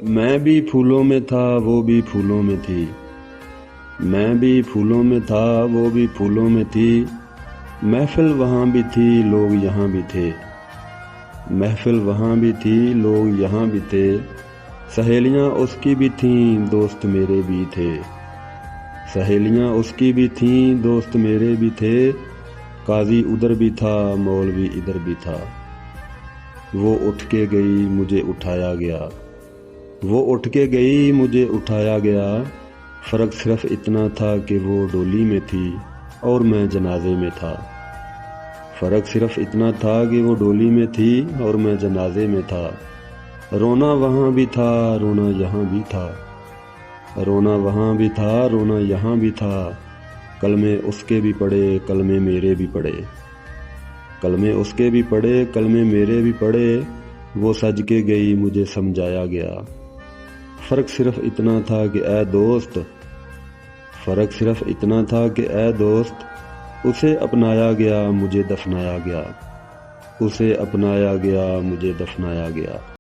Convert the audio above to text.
میں بھی پھولوں میں تھا وہ بھی پھولوں میں تھی، میں بھی پھولوں میں تھا وہ بھی پھولوں میں تھی، محفل وہاں بھی تھی لوگ یہاں بھی تھے، محفل وہاں بھی تھی لوگ یہاں بھی تھے، سہیلیاں اس کی بھی تھیں دوست میرے بھی تھے، سہیلیاں اس کی بھی تھیں دوست میرے بھی تھے، قاضی ادھر بھی تھا مولوی ادھر بھی تھا، وہ اٹھ کے گئی مجھے اٹھایا گیا، وہ اٹھ کے گئی مجھے اٹھایا گیا، فرق صرف اتنا تھا کہ وہ ڈولی میں تھی اور میں جنازے میں تھا، فرق صرف اتنا تھا کہ وہ ڈولی میں تھی اور میں جنازے میں تھا، رونا وہاں بھی تھا رونا یہاں بھی تھا، رونا وہاں بھی تھا رونا یہاں بھی تھا، کلمے اس کے بھی پڑھے کلمے میرے بھی پڑھے، کلمے اس کے بھی پڑھے کلمے میرے بھی پڑھے، وہ سج کے گئی مجھے سمجھایا گیا، فرق صرف اتنا تھا کہ اے دوست، فرق صرف اتنا تھا کہ اے دوست، اسے اپنایا گیا مجھے دفنایا گیا، اسے اپنایا گیا مجھے دفنایا گیا۔